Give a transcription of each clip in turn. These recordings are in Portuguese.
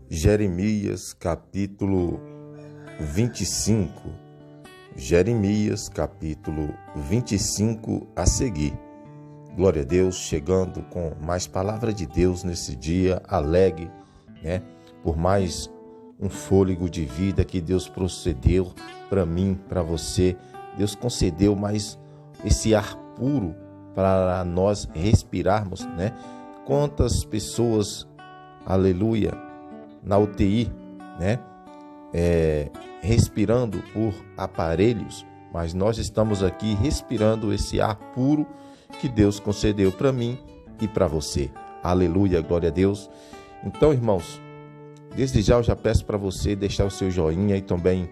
Jeremias capítulo 25. Jeremias capítulo 25 a seguir. Glória a Deus, chegando com mais palavra de Deus nesse dia alegre, por mais um fôlego de vida que Deus procedeu para mim, para você. Deus concedeu mais esse ar puro para nós respirarmos, Quantas pessoas, aleluia, na UTI, respirando por aparelhos, mas nós estamos aqui respirando esse ar puro que Deus concedeu para mim e para você. Aleluia, glória a Deus. Então, irmãos, desde já eu já peço para você deixar o seu joinha e também,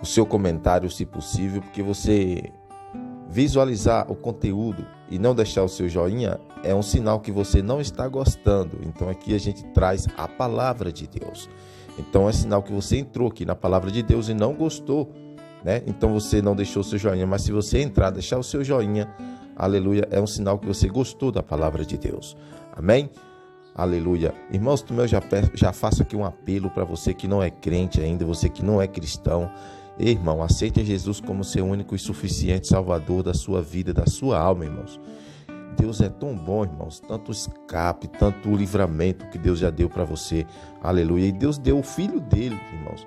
o seu comentário, se possível, porque você visualizar o conteúdo e não deixar o seu joinha é um sinal que você não está gostando. Então aqui a gente traz a palavra de Deus. Então é sinal que você entrou aqui na palavra de Deus e não gostou, Então você não deixou o seu joinha, mas se você entrar, deixar o seu joinha, aleluia, é um sinal que você gostou da palavra de Deus. Amém? Aleluia. Irmãos, também eu já faço aqui um apelo para você que não é crente ainda, você que não é cristão. Irmão, aceite Jesus como seu único e suficiente Salvador da sua vida, da sua alma, irmãos. Deus é tão bom, irmãos, tanto escape, tanto livramento que Deus já deu para você, aleluia. E Deus deu o Filho dele, irmãos.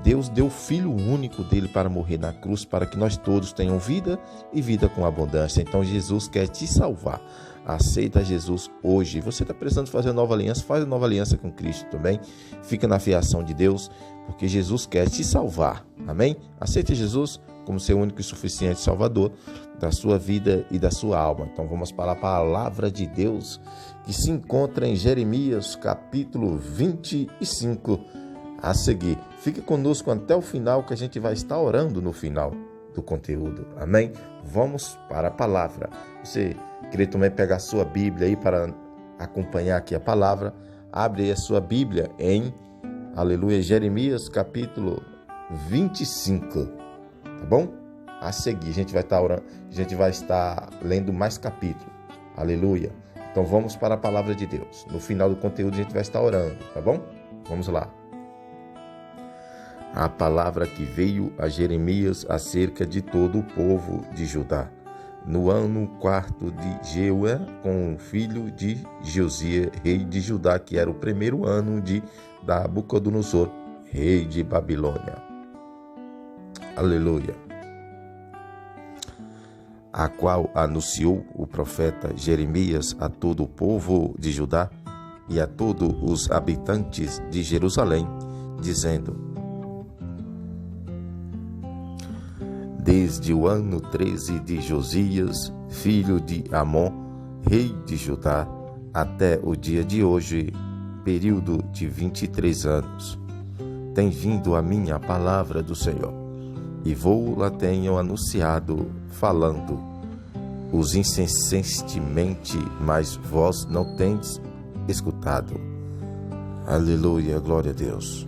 Deus deu o Filho único dele para morrer na cruz, para que nós todos tenham vida e vida com abundância. Então Jesus quer te salvar. Aceita Jesus hoje. Você está precisando fazer nova aliança? Faz a nova aliança com Cristo também. Fica na fiação de Deus, porque Jesus quer te salvar. Amém? Aceita Jesus como seu único e suficiente Salvador da sua vida e da sua alma. Então vamos para a palavra de Deus que se encontra em Jeremias capítulo 25 a seguir. Fique conosco até o final, que a gente vai estar orando no final do conteúdo. Amém? Vamos para a palavra. Você queria também pegar a sua Bíblia aí para acompanhar aqui a palavra? Abre aí a sua Bíblia em, aleluia, Jeremias capítulo 25, tá bom? A seguir, a gente vai estar orando, a gente vai estar lendo mais capítulo, aleluia. Então vamos para a palavra de Deus. No final do conteúdo a gente vai estar orando, tá bom? Vamos lá. A palavra que veio a Jeremias acerca de todo o povo de Judá, no ano 4 de Jeoaquim, filho de Josias, rei de Judá, que era o primeiro ano de Nabucodonosor, rei de Babilônia. Aleluia. A qual anunciou o profeta Jeremias a todo o povo de Judá e a todos os habitantes de Jerusalém, dizendo: desde o ano 13 de Josias, filho de Amon, rei de Judá, até o dia de hoje, período de 23 anos, tem vindo a mim a palavra do Senhor, e vou-la tenho anunciado, falando os incessantemente, mas vós não tendes escutado. Aleluia, glória a Deus.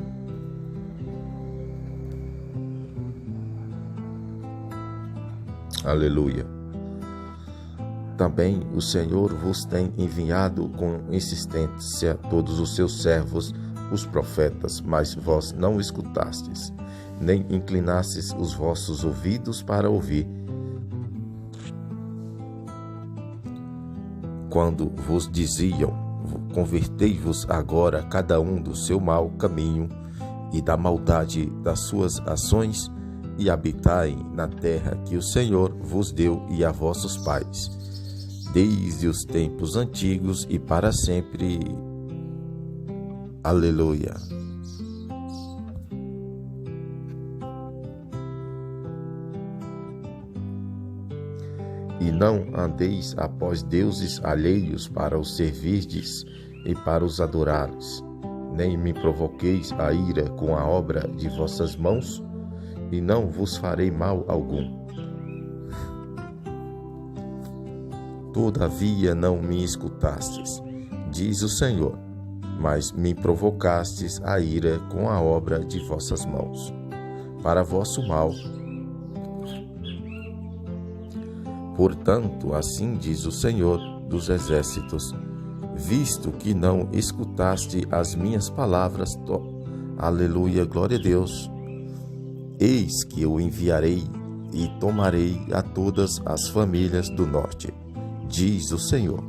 Aleluia. Também o Senhor vos tem enviado com insistência todos os seus servos, os profetas, mas vós não escutastes, nem inclinastes os vossos ouvidos para ouvir. Quando vos diziam: convertei-vos agora cada um do seu mau caminho e da maldade das suas ações, e habitai na terra que o Senhor vos deu e a vossos pais, desde os tempos antigos e para sempre. Aleluia. E não andeis após deuses alheios para os servirdes e para os adorares, nem me provoqueis a ira com a obra de vossas mãos, e não vos farei mal algum. Todavia não me escutastes, diz o Senhor, mas me provocastes a ira com a obra de vossas mãos, para vosso mal. Portanto, assim diz o Senhor dos Exércitos: visto que não escutaste as minhas palavras. Aleluia, glória a Deus. Eis que eu enviarei e tomarei a todas as famílias do norte, diz o Senhor,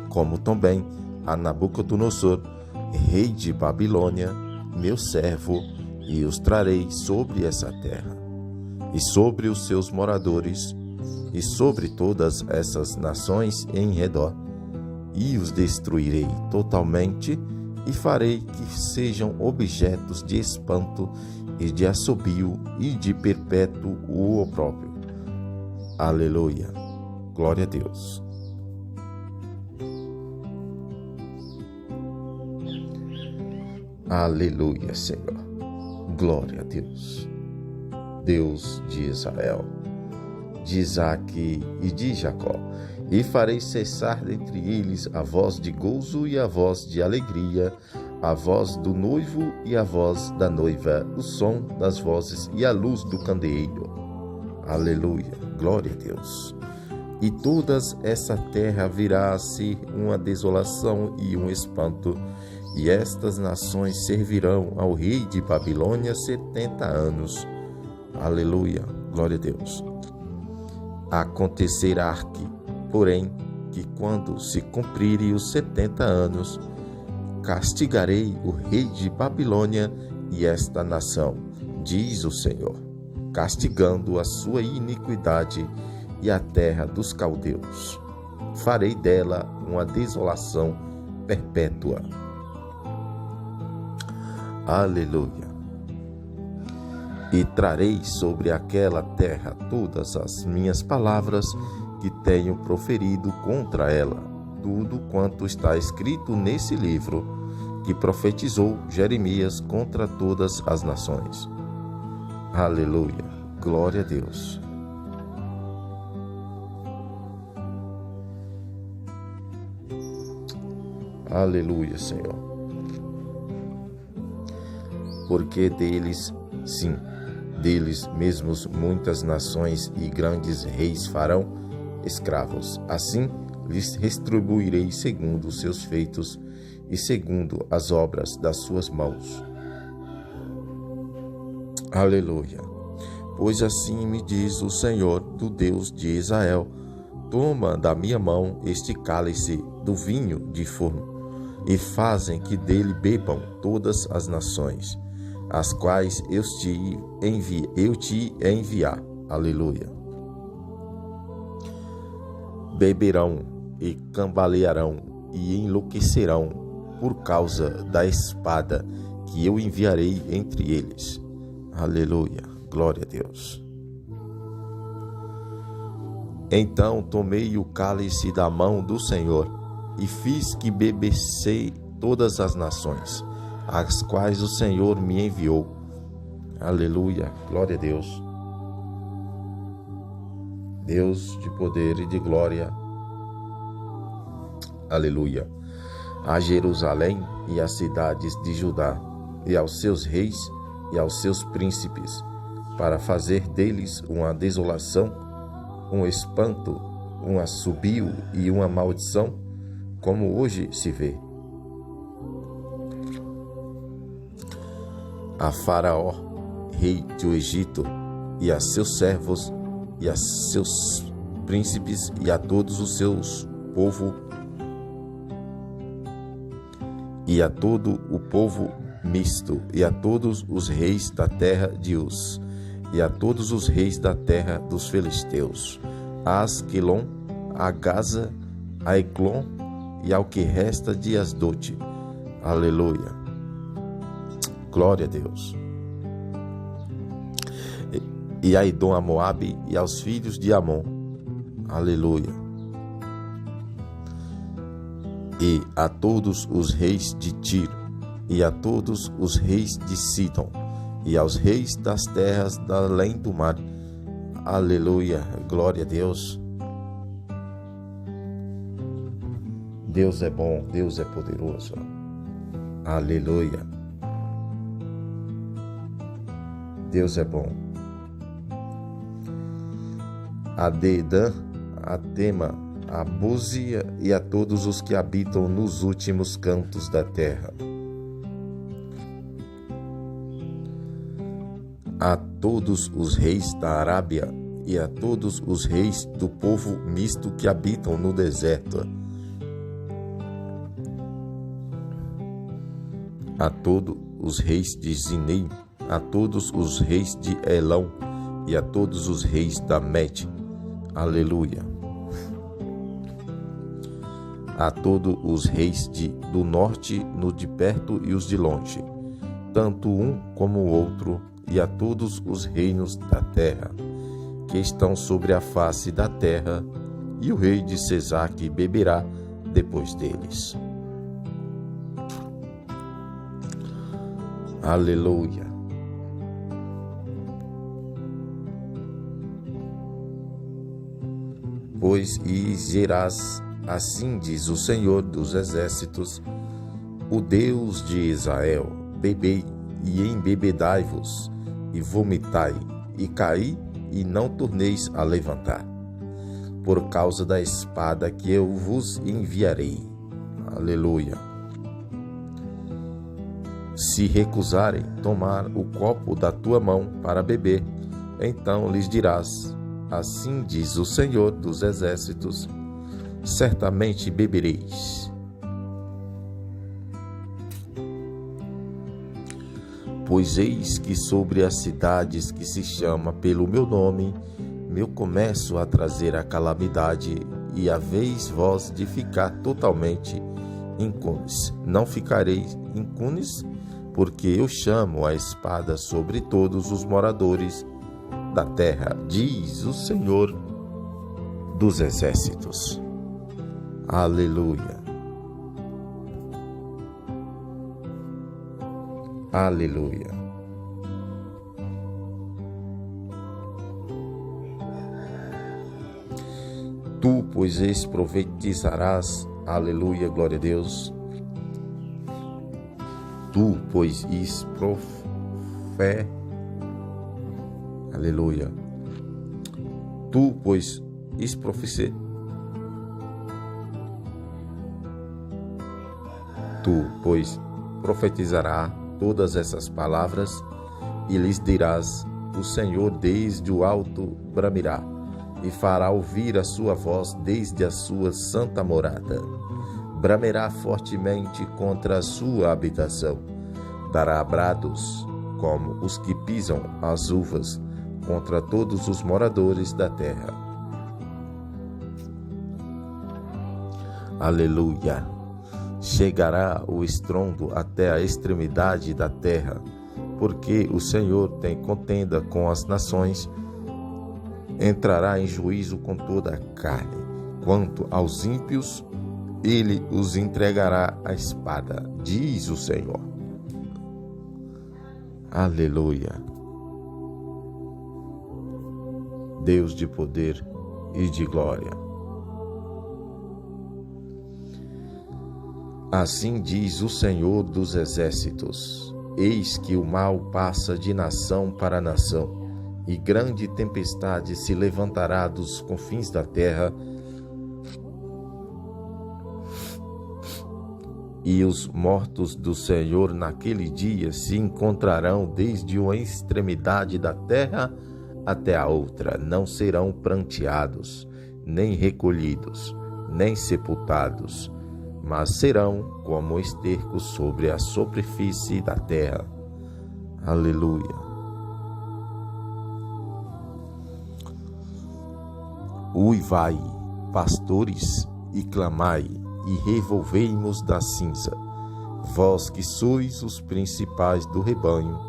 como também a Nabucodonosor, rei de Babilônia, meu servo, e os trarei sobre essa terra, e sobre os seus moradores, e sobre todas essas nações em redor, e os destruirei totalmente, e farei que sejam objetos de espanto e de assobio e de perpétuo opróbrio. Aleluia, glória a Deus. Aleluia, Senhor, glória a Deus. Deus de Israel, de Isaque e de Jacó, e farei cessar dentre eles a voz de gozo e a voz de alegria, a voz do noivo e a voz da noiva, o som das vozes e a luz do candeeiro. Aleluia, glória a Deus. E toda essa terra virá a ser uma desolação e um espanto, e estas nações servirão ao rei de Babilônia 70 anos. Aleluia, glória a Deus. Acontecerá que, porém, que quando se cumprirem os 70 anos, castigarei o rei de Babilônia e esta nação, diz o Senhor, castigando a sua iniquidade e a terra dos caldeus. Farei dela uma desolação perpétua. Aleluia. E trarei sobre aquela terra todas as minhas palavras que tenho proferido contra ela, tudo quanto está escrito nesse livro que profetizou Jeremias contra todas as nações. Aleluia, glória a Deus. Aleluia, Senhor. Porque deles, sim, deles mesmos muitas nações e grandes reis farão escravos. Assim lhes retribuirei segundo os seus feitos e segundo as obras das suas mãos. Aleluia. Pois assim me diz o Senhor, do Deus de Israel: toma da minha mão este cálice do vinho de forno, e fazem que dele bebam todas as nações, as quais eu te enviar. Aleluia. Beberão e cambalearão e enlouquecerão por causa da espada que eu enviarei entre eles. Aleluia, glória a Deus. Então tomei o cálice da mão do Senhor e fiz que bebessem todas as nações, as quais o Senhor me enviou. Aleluia, glória a Deus. Deus de poder e de glória. Aleluia. A Jerusalém e às cidades de Judá, e aos seus reis e aos seus príncipes, para fazer deles uma desolação, um espanto, um assobio e uma maldição, como hoje se vê. A Faraó, rei do Egito, e a seus servos, e a seus príncipes, e a todos os seus povo, e a todo o povo misto, e a todos os reis da terra de Uz, e a todos os reis da terra dos filisteus, a Asquelon, a Gaza, a Eglon, e ao que resta de Asdote. Aleluia. Glória a Deus. E a Edom, a Moabe, e aos filhos de Amon. Aleluia. E a todos os reis de Tiro, e a todos os reis de Sidom, e aos reis das terras da além do mar. Aleluia, glória a Deus. Deus é bom, Deus é poderoso. Aleluia. Deus é bom. A Dedã, a Tema, a Búzia e a todos os que habitam nos últimos cantos da terra. A todos os reis da Arábia e a todos os reis do povo misto que habitam no deserto. A todos os reis de Zineim, a todos os reis de Elão e a todos os reis da Mede. Aleluia. A todos os reis do norte, no de perto e os de longe, tanto um como o outro, e a todos os reinos da terra, que estão sobre a face da terra, e o rei de Cesaque beberá depois deles. Aleluia. Pois e dirás, assim diz o Senhor dos Exércitos, o Deus de Israel: bebei e embebedai-vos, e vomitai, e caí, e não torneis a levantar, por causa da espada que eu vos enviarei. Aleluia. Se recusarem tomar o copo da tua mão para beber, então lhes dirás, assim diz o Senhor dos Exércitos, certamente bebereis. Pois eis que sobre as cidades que se chama pelo meu nome, eu começo a trazer a calamidade, e haveis vós de ficar totalmente impunes. Não ficareis impunes, porque eu chamo a espada sobre todos os moradores da terra, diz o Senhor dos Exércitos. Aleluia. Aleluia. Tu, pois, profetizarás. Aleluia, glória a Deus. Tu, pois, Aleluia. Tu, pois, Tu, pois, profetizarás todas essas palavras, e lhes dirás: o Senhor desde o alto bramirá, e fará ouvir a sua voz desde a sua santa morada. Bramerá fortemente contra a sua habitação, dará brados como os que pisam as uvas contra todos os moradores da terra. Aleluia. Chegará o estrondo até a extremidade da terra, porque o Senhor tem contenda com as nações, entrará em juízo com toda a carne. Quanto aos ímpios, ele os entregará à espada, diz o Senhor. Aleluia. Deus de poder e de glória. Assim diz o Senhor dos Exércitos: eis que o mal passa de nação para nação, e grande tempestade se levantará dos confins da terra, e os mortos do Senhor naquele dia se encontrarão desde uma extremidade da terra até a outra. Não serão pranteados, nem recolhidos, nem sepultados, mas serão como esterco sobre a superfície da terra. Aleluia. Uivai, pastores, e clamai, e revolvei-nos da cinza, vós que sois os principais do rebanho,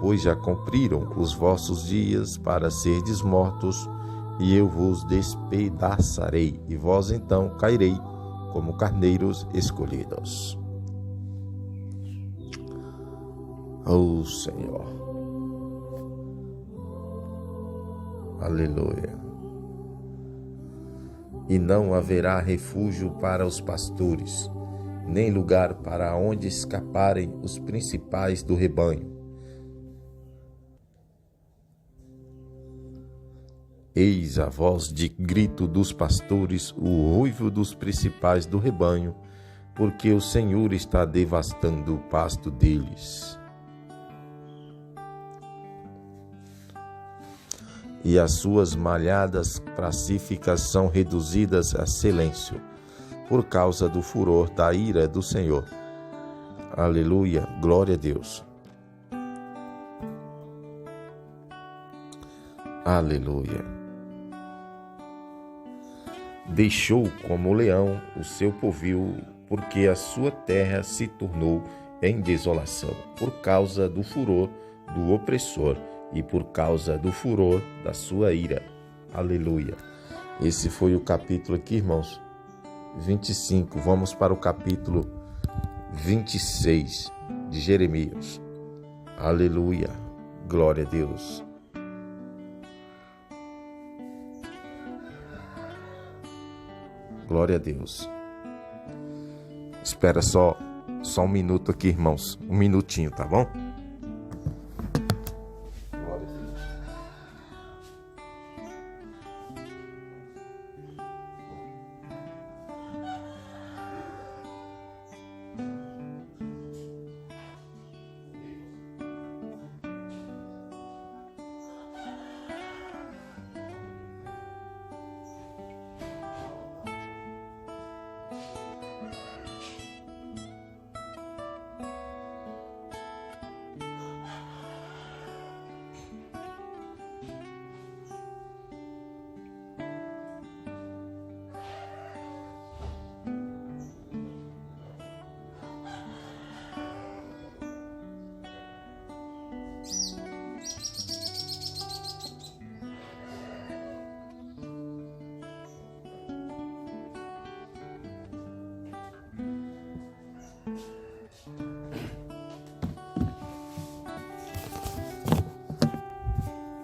pois já cumpriram os vossos dias para serdes mortos, e eu vos despedaçarei, e vós então cairei como carneiros escolhidos. Oh Senhor. Aleluia. E não haverá refúgio para os pastores, nem lugar para onde escaparem os principais do rebanho. Eis a voz de grito dos pastores, o ruivo dos principais do rebanho, porque o Senhor está devastando o pasto deles. E as suas malhadas pacíficas são reduzidas a silêncio, por causa do furor da ira do Senhor. Aleluia, glória a Deus. Aleluia. Deixou como leão o seu povil, porque a sua terra se tornou em desolação, por causa do furor do opressor e por causa do furor da sua ira. Aleluia. Esse foi o capítulo aqui, irmãos, 25. Vamos para o capítulo 26 de Jeremias. Aleluia. Glória a Deus. Glória a Deus. Espera só um minuto aqui, irmãos. Um minutinho, tá bom? Glória a Deus.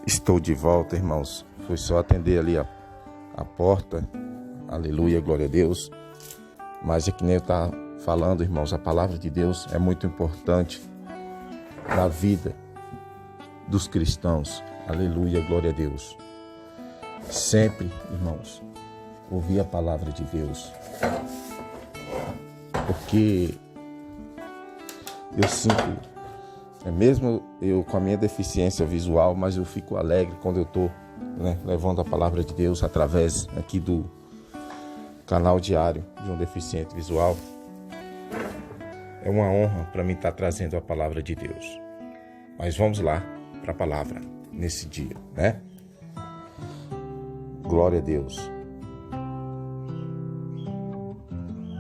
Estou de volta, irmãos. Foi só atender ali a porta. Aleluia, glória a Deus. Mas é que nem eu estava falando, irmãos, a palavra de Deus é muito importante na vida dos cristãos. Aleluia, glória a Deus. Sempre, irmãos, ouvir a palavra de Deus. Porque eu sinto... mesmo eu com a minha deficiência visual, mas eu fico alegre quando eu estou levando a palavra de Deus através aqui do canal diário de um deficiente visual. É uma honra para mim estar trazendo a palavra de Deus. Mas vamos lá para a palavra nesse dia, né? Glória a Deus.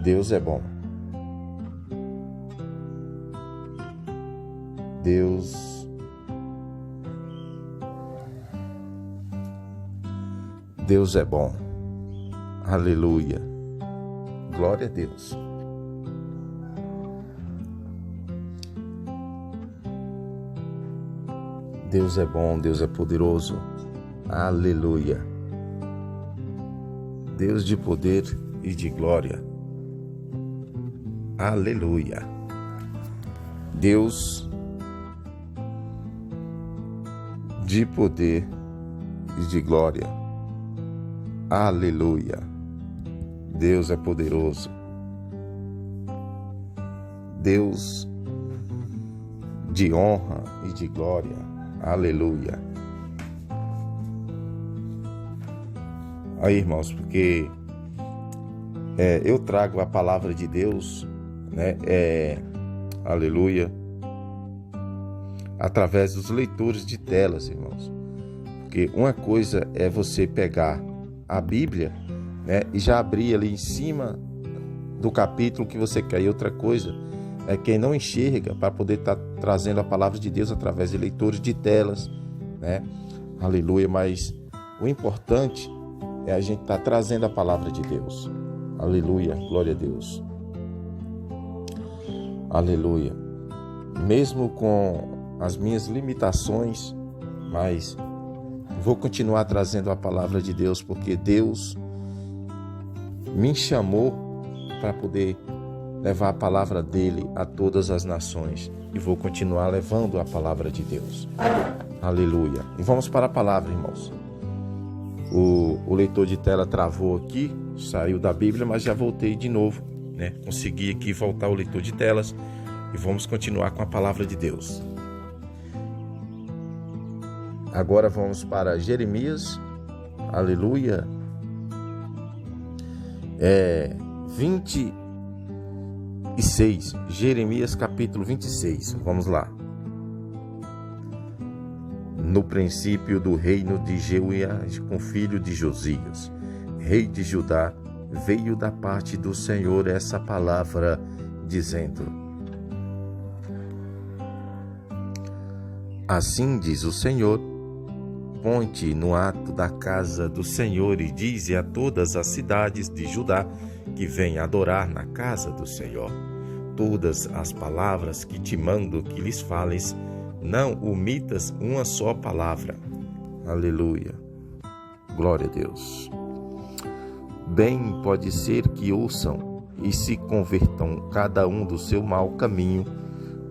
Deus é bom. Deus é bom. Aleluia. Glória a Deus. Deus é bom, Deus é poderoso. Aleluia. Deus de poder e de glória. Aleluia. Deus de poder e de glória. Aleluia. Deus é poderoso. Deus de honra e de glória. Aleluia. Aí, irmãos, porque eu trago a palavra de Deus, aleluia, através dos leitores de telas, irmãos. Porque uma coisa é você pegar a Bíblia, e já abrir ali em cima do capítulo que você quer. E outra coisa é quem não enxerga, para poder estar trazendo a palavra de Deus através de leitores de telas, Aleluia. Mas o importante é a gente estar trazendo a palavra de Deus. Aleluia, glória a Deus. Aleluia. Mesmo com as minhas limitações, mas vou continuar trazendo a palavra de Deus, porque Deus me chamou para poder levar a palavra dele a todas as nações. E vou continuar levando a palavra de Deus. Aleluia. E vamos para a palavra, irmãos. O leitor de tela travou aqui, saiu da Bíblia, mas já voltei de novo, né? Consegui aqui voltar o leitor de telas e vamos continuar com a palavra de Deus. Agora vamos para Jeremias, aleluia, 26, Jeremias capítulo 26, vamos lá. No princípio do reino de Jeoiakim, filho de Josias, rei de Judá, veio da parte do Senhor essa palavra, dizendo: Assim diz o Senhor, ponte no ato da casa do Senhor e dize a todas as cidades de Judá que vêm adorar na casa do Senhor todas as palavras que te mando que lhes fales, não omitas uma só palavra. Aleluia. Glória a Deus. Bem pode ser que ouçam e se convertam cada um do seu mau caminho,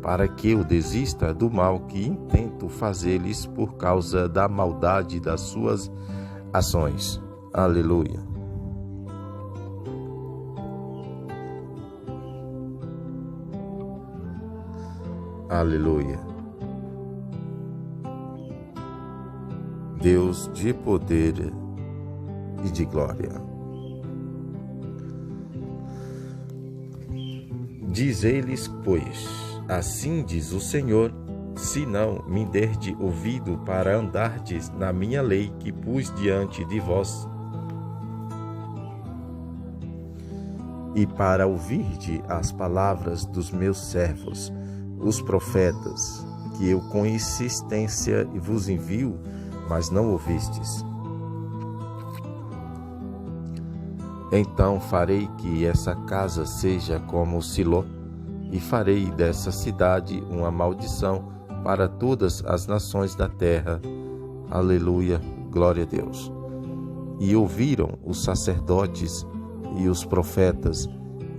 para que eu desista do mal que intento fazer-lhes por causa da maldade das suas ações. Aleluia. Aleluia. Deus de poder e de glória. Diz eles, pois, assim diz o Senhor, se não me derdes ouvido para andardes na minha lei que pus diante de vós, e para ouvirdes as palavras dos meus servos, os profetas, que eu com insistência vos envio, mas não ouvistes. Então farei que essa casa seja como Siló, e farei dessa cidade uma maldição para todas as nações da terra. Aleluia, glória a Deus. E ouviram os sacerdotes e os profetas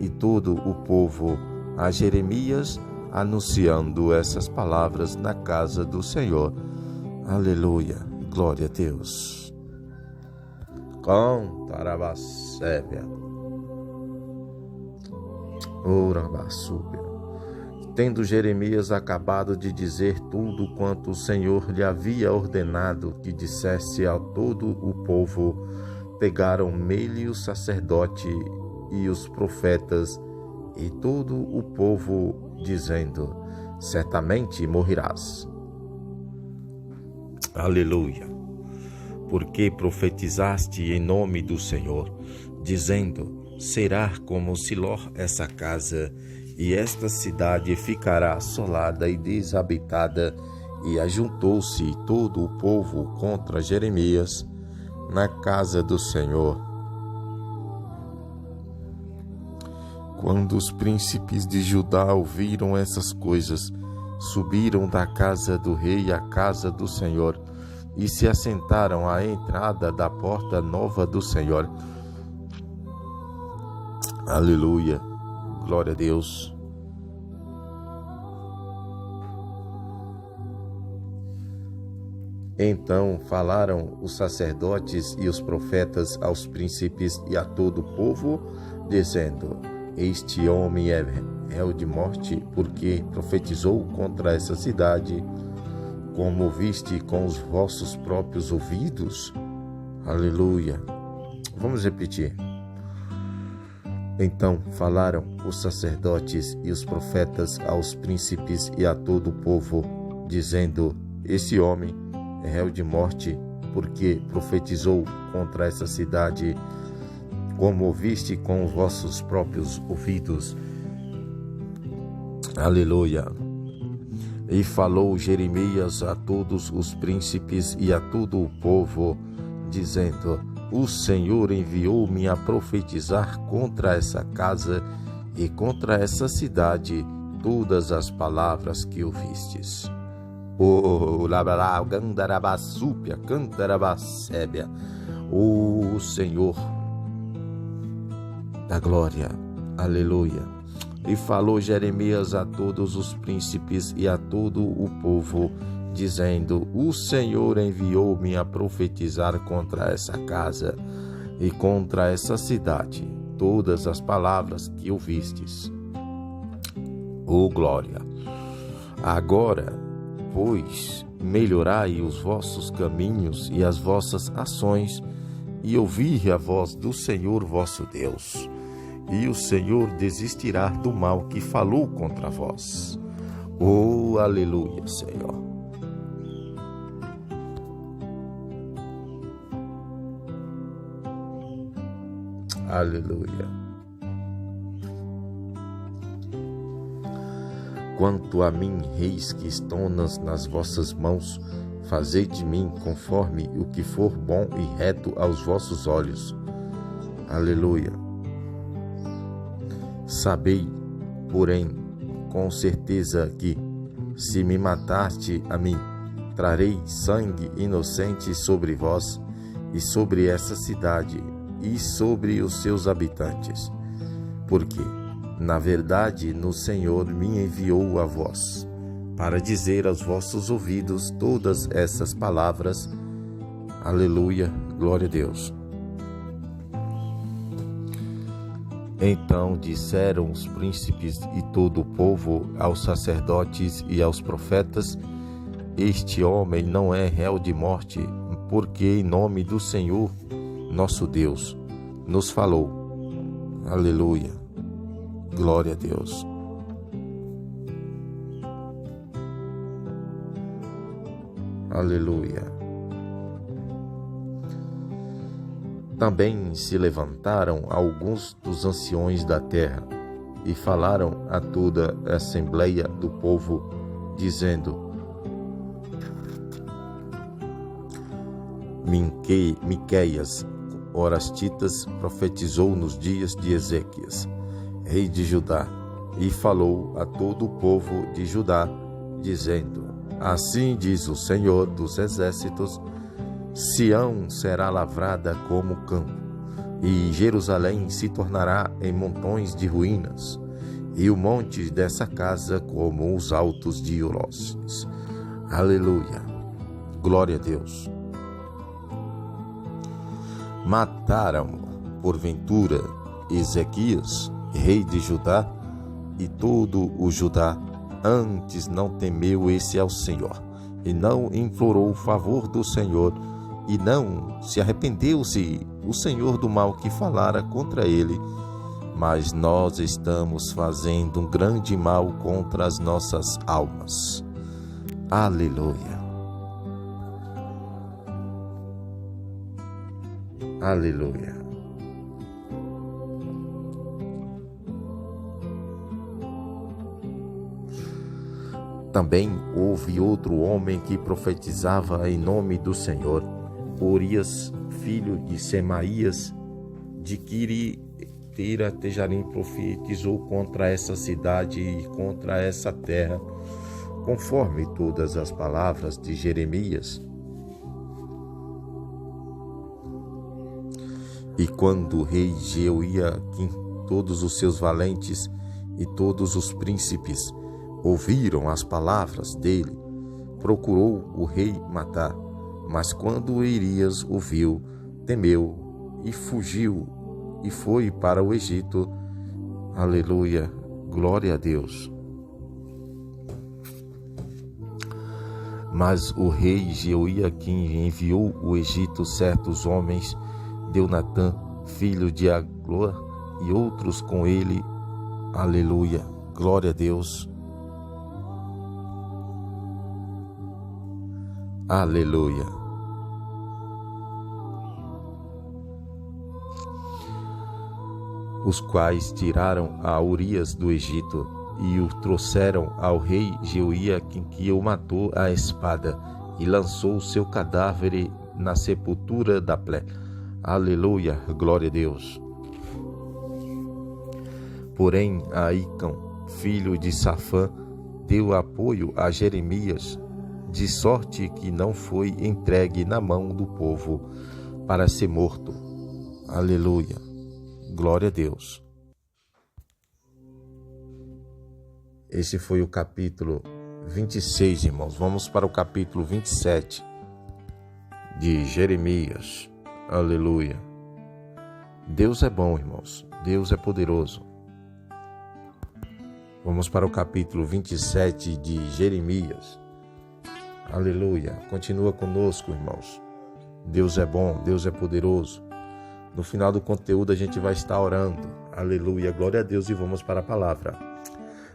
e todo o povo a Jeremias anunciando essas palavras na casa do Senhor. Aleluia, glória a Deus. Cantarabacébia. Orabassúbia. Tendo Jeremias acabado de dizer tudo quanto o Senhor lhe havia ordenado que dissesse a todo o povo, pegaram nele o sacerdote e os profetas e todo o povo, dizendo: certamente morrerás. Aleluia. Porque profetizaste em nome do Senhor, dizendo: será como Siló essa casa, e esta cidade ficará assolada e desabitada. E ajuntou-se todo o povo contra Jeremias na casa do Senhor. Quando os príncipes de Judá ouviram essas coisas, subiram da casa do rei à casa do Senhor e se assentaram à entrada da porta nova do Senhor. Aleluia, glória a Deus. Então falaram os sacerdotes e os profetas aos príncipes e a todo o povo, dizendo: este homem é réu de morte, porque profetizou contra essa cidade, como ouviste com os vossos próprios ouvidos. Aleluia. Vamos repetir. Então falaram os sacerdotes e os profetas aos príncipes e a todo o povo, dizendo: esse homem é réu de morte, porque profetizou contra essa cidade, como ouviste com os vossos próprios ouvidos. Aleluia. E falou Jeremias a todos os príncipes e a todo o povo, dizendo: o Senhor enviou-me a profetizar contra essa casa e contra essa cidade todas as palavras que ouvistes. O Senhor da glória. Aleluia. E falou Jeremias a todos os príncipes e a todo o povo, dizendo: o Senhor enviou-me a profetizar contra essa casa e contra essa cidade todas as palavras que ouvistes. Oh, glória! Agora, pois, melhorai os vossos caminhos e as vossas ações, e ouvi a voz do Senhor vosso Deus, e o Senhor desistirá do mal que falou contra vós. Oh, aleluia, Senhor! Aleluia! Quanto a mim, reis que estão nas vossas mãos, fazei de mim conforme o que for bom e reto aos vossos olhos. Aleluia! Sabei, porém, com certeza que, se me mataste a mim, trarei sangue inocente sobre vós e sobre essa cidade e sobre os seus habitantes, porque, na verdade, no Senhor me enviou a vós, para dizer aos vossos ouvidos todas essas palavras. Aleluia, glória a Deus. Então disseram os príncipes e todo o povo aos sacerdotes e aos profetas: este homem não é réu de morte, porque em nome do Senhor, nosso Deus, nos falou. Aleluia, glória a Deus. Aleluia. Também se levantaram alguns dos anciões da terra e falaram a toda a assembleia do povo, dizendo: Miqueias, Orastitas, profetizou nos dias de Ezequias, rei de Judá, e falou a todo o povo de Judá, dizendo: assim diz o Senhor dos exércitos, Sião será lavrada como campo, e Jerusalém se tornará em montões de ruínas, e o monte dessa casa como os altos de Orós. Aleluia, glória a Deus. Mataram, porventura, Ezequias, rei de Judá, e todo o Judá, antes não temeu esse ao Senhor, e não implorou o favor do Senhor, e não se arrependeu-se o Senhor do mal que falara contra ele. Mas nós estamos fazendo um grande mal contra as nossas almas. Aleluia. Aleluia. Também houve outro homem que profetizava em nome do Senhor, Urias, filho de Semaías, de Kiriat-Jearim, profetizou contra essa cidade e contra essa terra, conforme todas as palavras de Jeremias. E quando o rei Jeoiaquim, todos os seus valentes e todos os príncipes ouviram as palavras dele, procurou o rei matar, mas quando Urias ouviu, temeu e fugiu e foi para o Egito. Aleluia, glória a Deus. Mas o rei Jeoiaquim enviou ao Egito certos homens, Deonatã, filho de Agloa, e outros com ele. Aleluia, glória a Deus. Aleluia. Os quais tiraram a Urias do Egito e o trouxeram ao rei Jeoiaquim, que o matou à espada e lançou o seu cadáver na sepultura da Plé. Aleluia, glória a Deus. Porém, Aicão, filho de Safã, deu apoio a Jeremias, de sorte que não foi entregue na mão do povo para ser morto. Aleluia, glória a Deus. Esse foi o capítulo 26, irmãos. Vamos para o capítulo 27 de Jeremias. Aleluia. Deus é bom, irmãos. Deus é poderoso. Vamos para o capítulo 27 de Jeremias. Aleluia. Continua conosco, irmãos. Deus é bom, Deus é poderoso. No final do conteúdo a gente vai estar orando. Aleluia. Glória a Deus, e vamos para a palavra.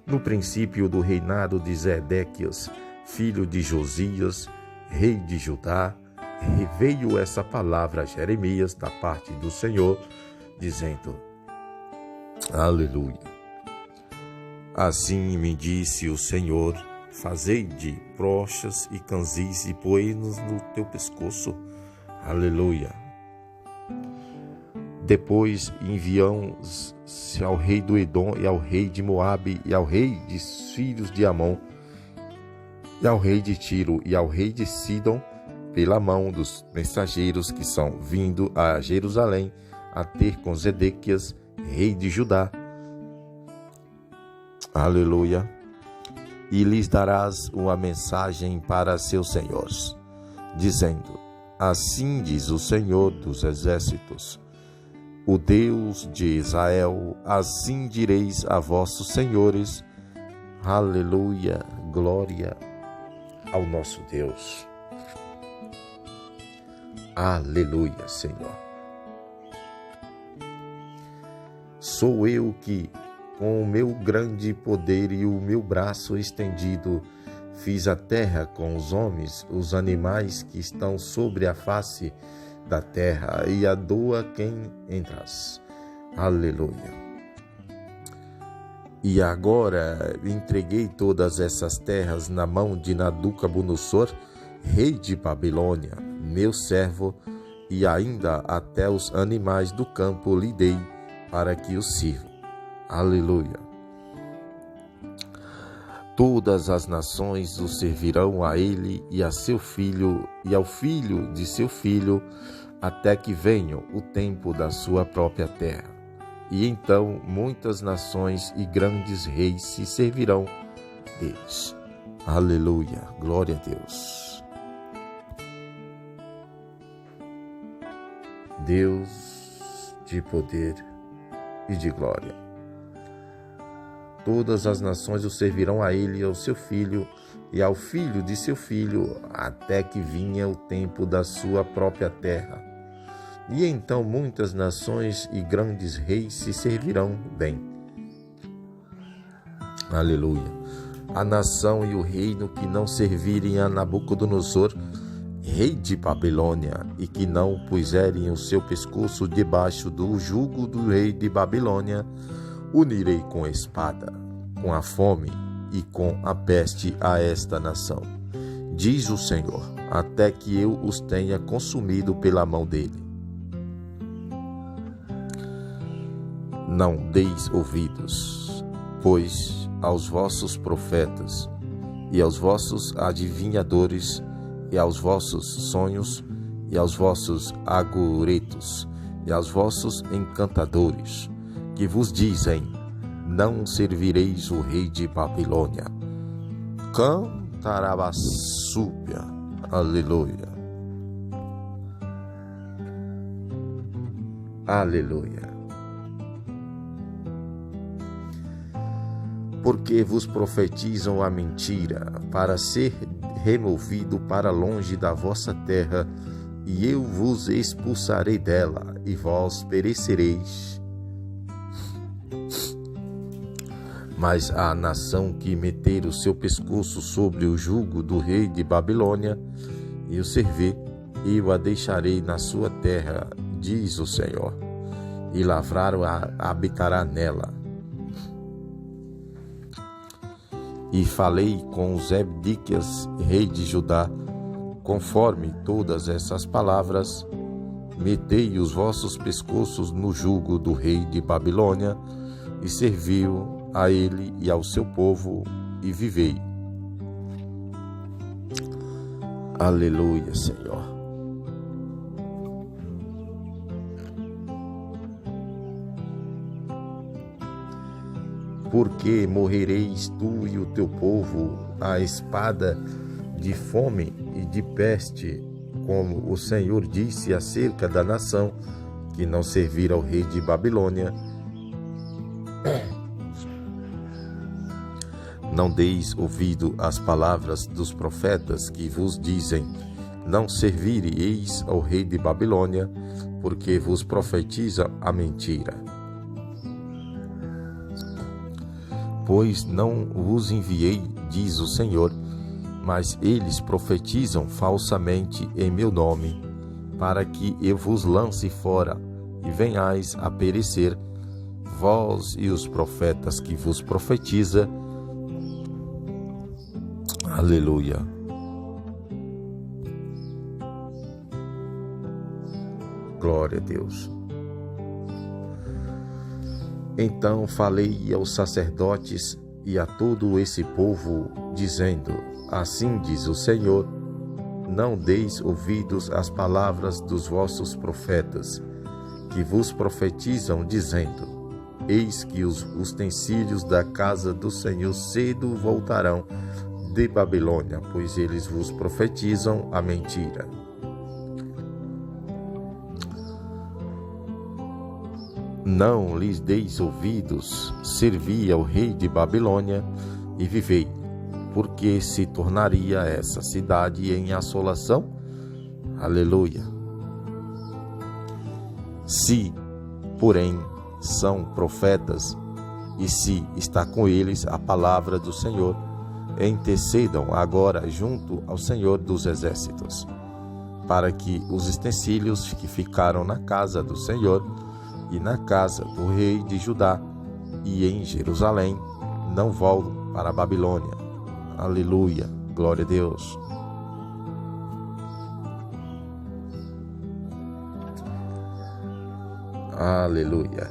No princípio do reinado de Zedequias, filho de Josias, rei de Judá, veio essa palavra a Jeremias da parte do Senhor, dizendo: Aleluia. Assim me disse o Senhor: fazei de brochas e canzis e põe-nos no teu pescoço. Aleluia. Depois enviamos-se ao rei do Edom e ao rei de Moabe e ao rei dos filhos de Amon e ao rei de Tiro e ao rei de Sidom pela mão dos mensageiros que são vindo a Jerusalém a ter com Zedequias, rei de Judá. Aleluia. E lhes darás uma mensagem para seus senhores, dizendo: assim diz o Senhor dos exércitos, o Deus de Israel, assim direis a vossos senhores. Aleluia. Glória ao nosso Deus. Aleluia, Senhor. Sou eu que, com o meu grande poder e o meu braço estendido, fiz a terra com os homens, os animais que estão sobre a face da terra, e a dou a quem entras. Aleluia. E agora entreguei todas essas terras na mão de Nabucodonosor, rei de Babilônia, meu servo, e ainda até os animais do campo lhe dei para que os sirvam. Aleluia. Todas as nações o servirão a ele e a seu filho e ao filho de seu filho, até que venha o tempo da sua própria terra. E então muitas nações e grandes reis se servirão deles. Aleluia. Glória a Deus. Deus de poder e de glória. Todas as nações o servirão a ele e ao seu filho e ao filho de seu filho, até que vinha o tempo da sua própria terra. E então muitas nações e grandes reis se servirão bem. Aleluia. A nação e o reino que não servirem a Nabucodonosor, rei de Babilônia, e que não puserem o seu pescoço debaixo do jugo do rei de Babilônia, unirei com a espada, com a fome e com a peste a esta nação, diz o Senhor, até que eu os tenha consumido pela mão dele. Não deis ouvidos, pois, aos vossos profetas, e aos vossos adivinhadores, e aos vossos sonhos, e aos vossos agoretos, e aos vossos encantadores, que vos dizem: não servireis o rei de Babilônia. Cantarabassúbia. Aleluia. Aleluia. Porque vos profetizam a mentira, para ser removido para longe da vossa terra, e eu vos expulsarei dela, e vós perecereis. Mas a nação que meter o seu pescoço sobre o jugo do rei de Babilônia e o servir, eu a deixarei na sua terra, diz o Senhor, e lavrado habitará nela. E falei com Zedequias, rei de Judá, conforme todas essas palavras, metei os vossos pescoços no jugo do rei de Babilônia, e serviu a ele e ao seu povo, e vivei. Aleluia, Senhor. Porque morrereis tu e o teu povo, a espada de fome e de peste, como o Senhor disse acerca da nação que não servira ao rei de Babilônia. Não deis ouvido às palavras dos profetas que vos dizem: não servireis ao rei de Babilônia, porque vos profetiza a mentira. Pois não vos enviei, diz o Senhor, mas eles profetizam falsamente em meu nome, para que eu vos lance fora e venhais a perecer, vós e os profetas que vos profetiza. Aleluia. Glória a Deus. Então falei aos sacerdotes e a todo esse povo, dizendo: assim diz o Senhor, não deis ouvidos às palavras dos vossos profetas, que vos profetizam, dizendo: eis que os utensílios da casa do Senhor cedo voltarão de Babilônia, pois eles vos profetizam a mentira. Não lhes deis ouvidos, servi ao rei de Babilônia e vivei, porque se tornaria essa cidade em assolação. Aleluia. Se, porém, são profetas, e se está com eles a palavra do Senhor, intercedam agora junto ao Senhor dos Exércitos, para que os utensílios que ficaram na casa do Senhor e na casa do rei de Judá e em Jerusalém não voltem para a Babilônia. Aleluia, glória a Deus. Aleluia.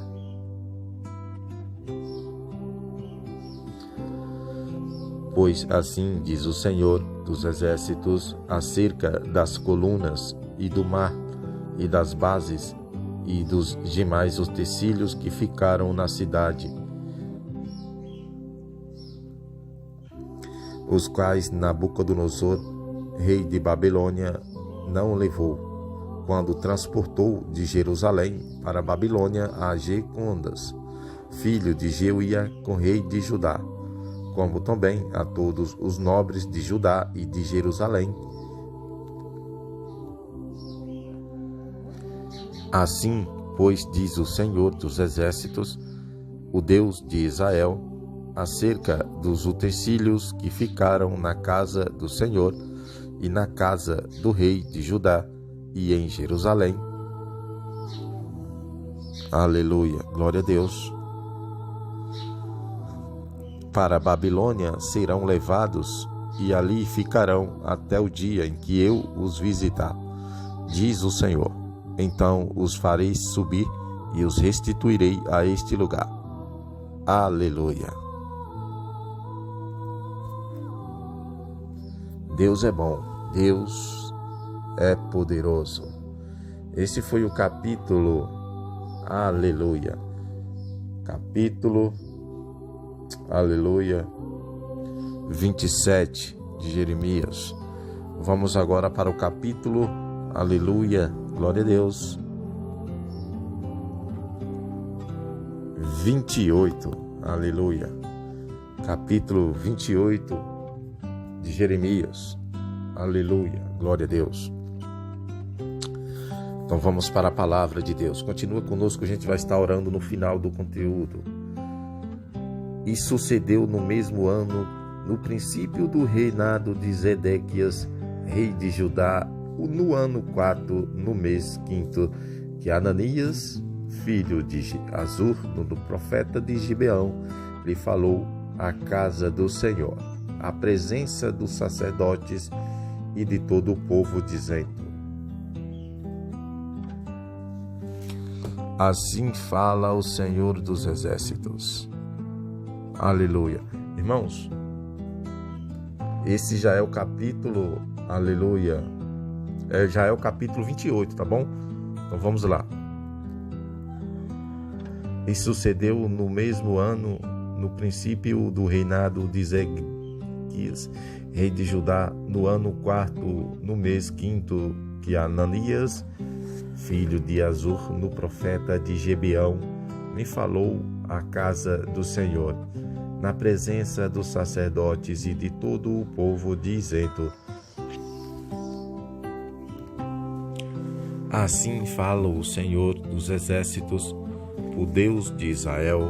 Pois assim diz o Senhor dos Exércitos acerca das colunas e do mar e das bases e dos demais utensílios que ficaram na cidade, os quais Nabucodonosor, rei de Babilônia, não levou, quando transportou de Jerusalém para a Babilônia a Jecondas, filho de Jeoiaquim, rei de Judá, como também a todos os nobres de Judá e de Jerusalém. Assim, pois, diz o Senhor dos Exércitos, o Deus de Israel, acerca dos utensílios que ficaram na casa do Senhor e na casa do rei de Judá e em Jerusalém. Aleluia, glória a Deus. Para a Babilônia serão levados e ali ficarão até o dia em que eu os visitar, diz o Senhor. Então os farei subir e os restituirei a este lugar. Aleluia. Deus é bom, Deus é poderoso. Esse foi o capítulo, aleluia, aleluia, 27 de Jeremias. Vamos agora para o capítulo, aleluia, glória a Deus, 28, aleluia, capítulo 28 de Jeremias, aleluia, glória a Deus. Então vamos para a palavra de Deus. Continua conosco, a gente vai estar orando no final do conteúdo. E sucedeu no mesmo ano, no princípio do reinado de Zedequias, rei de Judá, no ano 4, no mês 5, que Ananias, filho de Azur, do profeta de Gibeão, lhe falou à casa do Senhor, à presença dos sacerdotes e de todo o povo, dizendo: assim fala o Senhor dos Exércitos. Aleluia. Irmãos, esse já é o capítulo, aleluia, já é o capítulo 28, tá bom? Então vamos lá. E sucedeu no mesmo ano, no princípio do reinado de Ezequias, rei de Judá, no ano 4º, no mês 5º, que Ananias, filho de Azur, no profeta de Gebeão, me falou à casa do Senhor, na presença dos sacerdotes e de todo o povo, dizendo: Assim fala o Senhor dos exércitos, o Deus de Israel,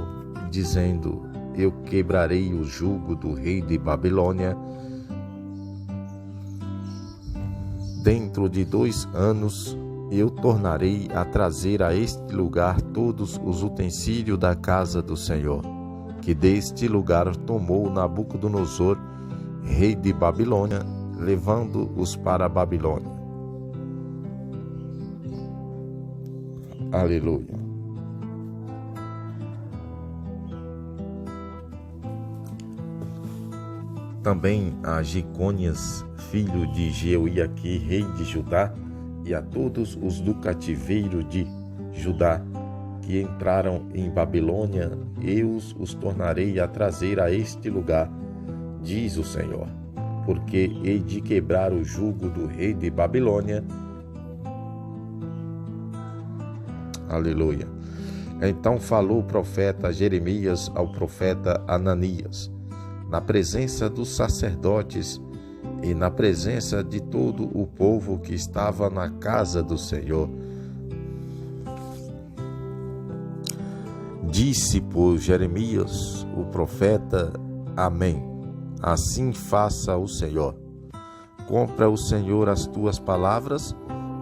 dizendo: Eu quebrarei o jugo do rei de Babilônia. Dentro de 2 anos eu tornarei a trazer a este lugar todos os utensílios da casa do Senhor, que deste lugar tomou Nabucodonosor, rei de Babilônia, levando-os para a Babilônia. Aleluia. Também a Jecônias, filho de Jeoiaqui, rei de Judá, e a todos os do cativeiro de Judá, que entraram em Babilônia, eu os tornarei a trazer a este lugar, diz o Senhor, porque hei de quebrar o jugo do rei de Babilônia. Aleluia. Então falou o profeta Jeremias ao profeta Ananias, na presença dos sacerdotes e na presença de todo o povo que estava na casa do Senhor. Disse, pois, Jeremias, o profeta: Amém. Assim faça o Senhor. Cumpra o Senhor as tuas palavras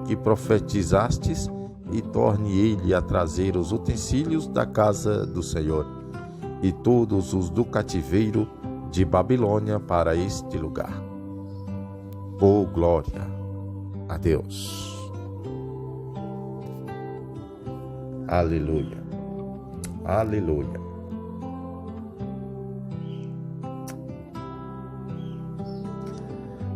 que profetizastes, e torne ele a trazer os utensílios da casa do Senhor e todos os do cativeiro de Babilônia para este lugar. Oh, glória a Deus. Aleluia. Aleluia.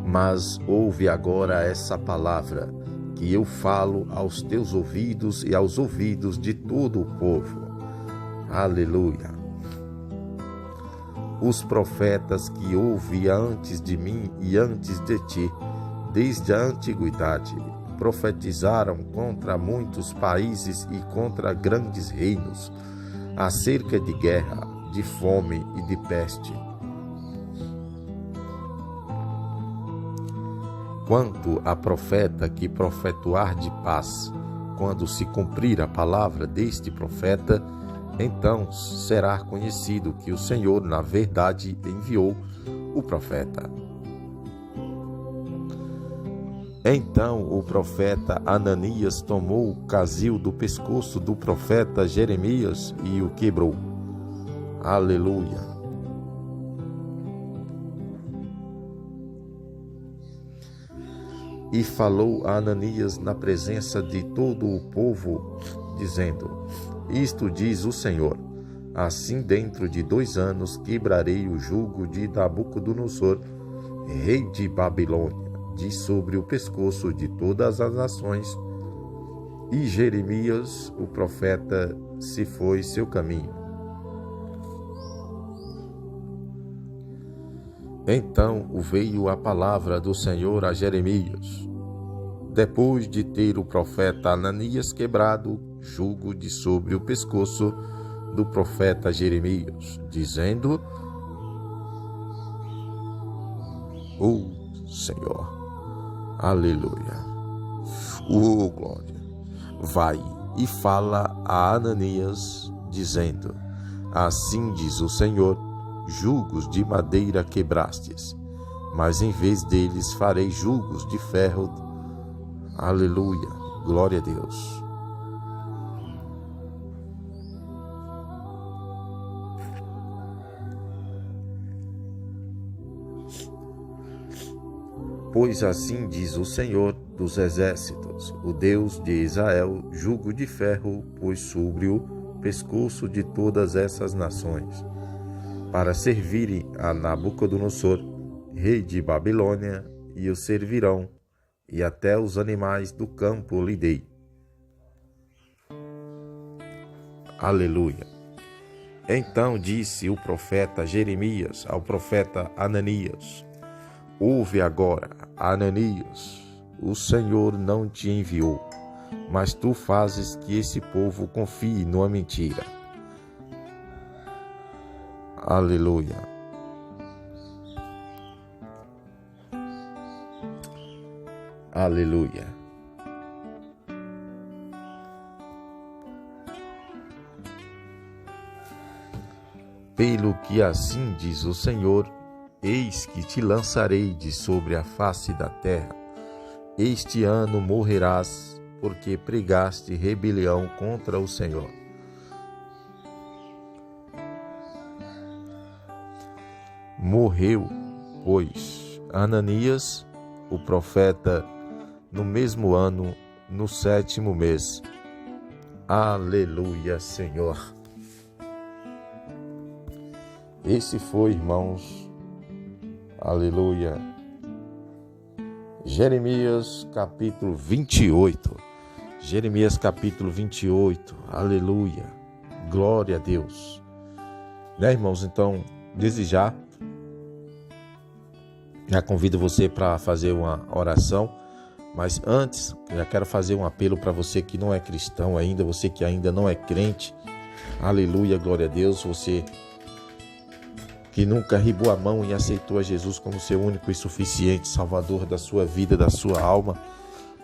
Mas ouve agora essa palavra que eu falo aos teus ouvidos e aos ouvidos de todo o povo. Aleluia. Os profetas que houve antes de mim e antes de ti, desde a antiguidade, profetizaram contra muitos países e contra grandes reinos, acerca de guerra, de fome e de peste. Quanto a profeta que profetuar de paz, quando se cumprir a palavra deste profeta, então será conhecido que o Senhor, na verdade, enviou o profeta. Então o profeta Ananias tomou o cazil do pescoço do profeta Jeremias e o quebrou. Aleluia. E falou a Ananias na presença de todo o povo, dizendo: Isto diz o Senhor: Assim dentro de 2 anos quebrarei o jugo de Nabucodonosor, rei de Babilônia, de sobre o pescoço de todas as nações. E Jeremias, o profeta, se foi seu caminho. Então veio a palavra do Senhor a Jeremias, depois de ter o profeta Ananias quebrado jugo de sobre o pescoço do profeta Jeremias, dizendo: Senhor, aleluia, glória, vai e fala a Ananias, dizendo: Assim diz o Senhor, jugos de madeira quebrastes, mas em vez deles farei jugos de ferro. Aleluia, glória a Deus. Pois assim diz o Senhor dos exércitos, o Deus de Israel: jugo de ferro pôs sobre o pescoço de todas essas nações, para servirem a Nabucodonosor, rei de Babilônia, e o servirão, e até os animais do campo lhe dei. Aleluia. Então disse o profeta Jeremias ao profeta Ananias: ouve agora, Ananias, o Senhor não te enviou, mas tu fazes que esse povo confie numa mentira. Aleluia. Aleluia. Pelo que assim diz o Senhor, eis que te lançarei de sobre a face da terra. Este ano morrerás, porque pregaste rebelião contra o Senhor. Morreu, pois, Ananias, o profeta, no mesmo ano, no 7º mês. Aleluia, Senhor. Esse foi, irmãos, aleluia, Jeremias capítulo 28. Jeremias capítulo 28, aleluia, glória a Deus. Né, irmãos? Então, desde já convido você para fazer uma oração, mas antes, já quero fazer um apelo para você que não é cristão ainda, você que ainda não é crente, aleluia, glória a Deus, você que nunca ribou a mão e aceitou a Jesus como seu único e suficiente Salvador da sua vida, da sua alma.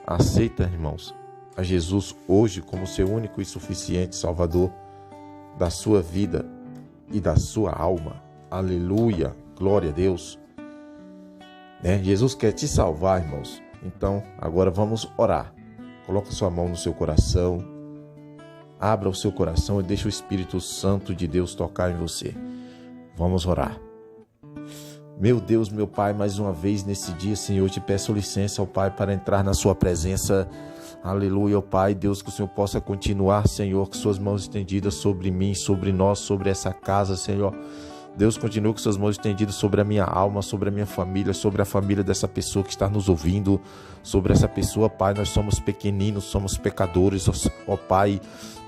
Aceita, irmãos, a Jesus hoje como seu único e suficiente Salvador da sua vida e da sua alma. Aleluia, glória a Deus. Jesus quer te salvar, irmãos. Então, agora vamos orar. Coloca sua mão no seu coração. Abra o seu coração e deixa o Espírito Santo de Deus tocar em você. Vamos orar. Meu Deus, meu Pai, mais uma vez nesse dia, Senhor, eu te peço licença, ó Pai, para entrar na sua presença. Aleluia, ó Pai, Deus, que o Senhor possa continuar, Senhor, com suas mãos estendidas sobre mim, sobre nós, sobre essa casa, Senhor. Deus, continue com suas mãos estendidas sobre a minha alma, sobre a minha família, sobre a família dessa pessoa que está nos ouvindo, sobre essa pessoa, Pai. Nós somos pequeninos, somos pecadores, ó Pai.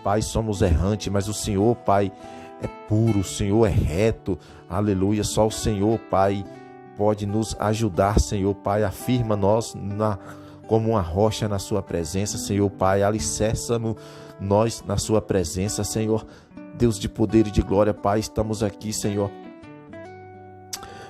Pai, somos errantes, mas o Senhor, Pai, é puro, o Senhor é reto, aleluia, só o Senhor, Pai, pode nos ajudar, Senhor, Pai, afirma nós como uma rocha na sua presença, Senhor, Pai, alicerça-nos nós na sua presença, Senhor, Deus de poder e de glória, Pai, estamos aqui, Senhor,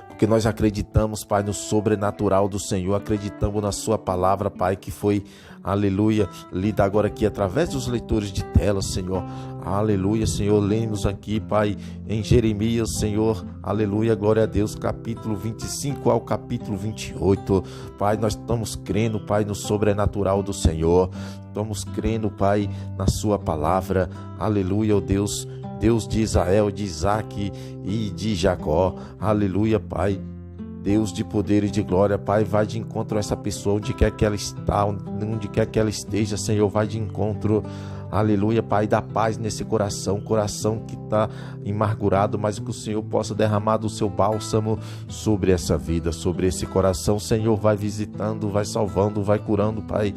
porque nós acreditamos, Pai, no sobrenatural do Senhor, acreditamos na sua palavra, Pai, que foi, aleluia, lida agora aqui através dos leitores de tela, Senhor, aleluia, Senhor, lê-nos aqui, Pai, em Jeremias, Senhor, aleluia, glória a Deus, capítulo 25 ao capítulo 28, Pai, nós estamos crendo, Pai, no sobrenatural do Senhor, estamos crendo, Pai, na sua palavra, aleluia, ó Deus, Deus de Israel, de Isaac e de Jacó, aleluia, Pai, Deus de poder e de glória, Pai, vai de encontro a essa pessoa, onde quer que ela está, onde quer que ela esteja, Senhor, vai de encontro, aleluia, Pai, dá paz nesse coração que está amargurado, mas que o Senhor possa derramar do seu bálsamo sobre essa vida, sobre esse coração, Senhor, vai visitando, vai salvando, vai curando, Pai,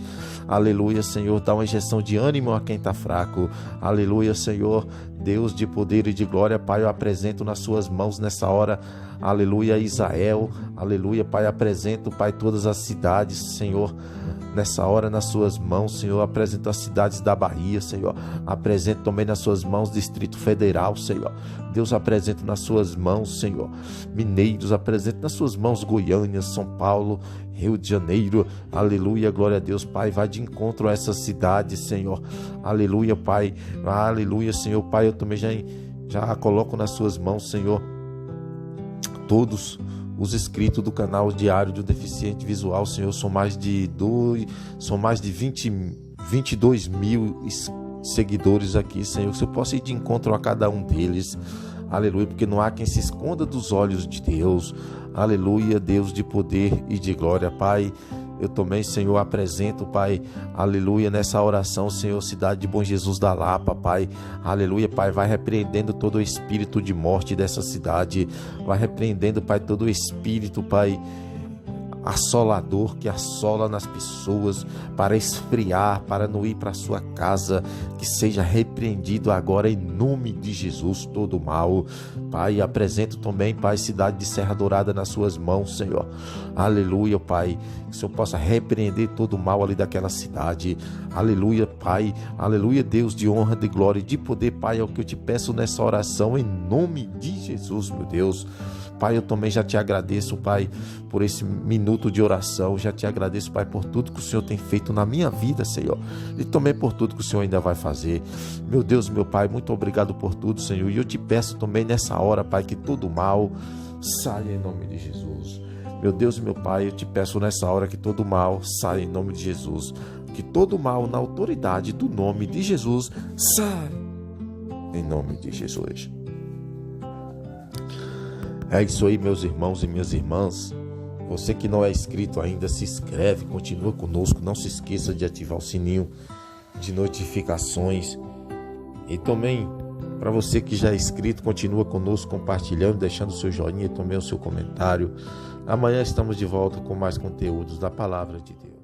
aleluia, Senhor, dá uma injeção de ânimo a quem está fraco, aleluia, Senhor, Deus de poder e de glória, Pai, eu apresento nas suas mãos nessa hora, aleluia, Israel, aleluia, Pai, apresento, Pai, todas as cidades, Senhor, nessa hora nas suas mãos, Senhor, apresento as cidades da Bahia, Senhor, apresento também nas suas mãos Distrito Federal, Senhor, Deus, apresento nas suas mãos, Senhor, Mineiros, apresento nas suas mãos Goiânia, São Paulo, Rio de Janeiro, aleluia, glória a Deus, Pai, vai de encontro a essas cidades, Senhor, aleluia, Pai, aleluia, Senhor, Pai, eu também já coloco nas suas mãos, Senhor, todos os inscritos do canal Diário do Deficiente Visual, Senhor, são mais de 22 mil seguidores aqui, Senhor, que eu possa ir de encontro a cada um deles, aleluia, porque não há quem se esconda dos olhos de Deus, aleluia, Deus de poder e de glória, Pai, eu também, Senhor, apresento, Pai, aleluia, nessa oração, Senhor, cidade de Bom Jesus da Lapa, Pai, aleluia, Pai, vai repreendendo todo o espírito de morte dessa cidade, vai repreendendo, Pai, todo o espírito, Pai, assolador que assola nas pessoas para esfriar, para não ir para sua casa, que seja repreendido agora em nome de Jesus todo mal. Pai, apresento também, Pai, cidade de Serra Dourada nas suas mãos, Senhor. Aleluia, Pai, que o Senhor possa repreender todo o mal ali daquela cidade. Aleluia, Pai, aleluia, Deus de honra, de glória e de poder, Pai, é o que eu te peço nessa oração em nome de Jesus, meu Deus. Pai, eu também já te agradeço, Pai, por esse minuto de oração. Já te agradeço, Pai, por tudo que o Senhor tem feito na minha vida, Senhor. E também por tudo que o Senhor ainda vai fazer. Meu Deus, meu Pai, muito obrigado por tudo, Senhor. E eu te peço também nessa hora, Pai, que todo mal saia em nome de Jesus. Meu Deus, meu Pai, eu te peço nessa hora que todo mal saia em nome de Jesus. Que todo mal, na autoridade do nome de Jesus, saia em nome de Jesus. É isso aí, meus irmãos e minhas irmãs. Você que não é inscrito ainda, se inscreve, continua conosco. Não se esqueça de ativar o sininho de notificações. E também, para você que já é inscrito, continua conosco, compartilhando, deixando o seu joinha e também o seu comentário. Amanhã estamos de volta com mais conteúdos da Palavra de Deus.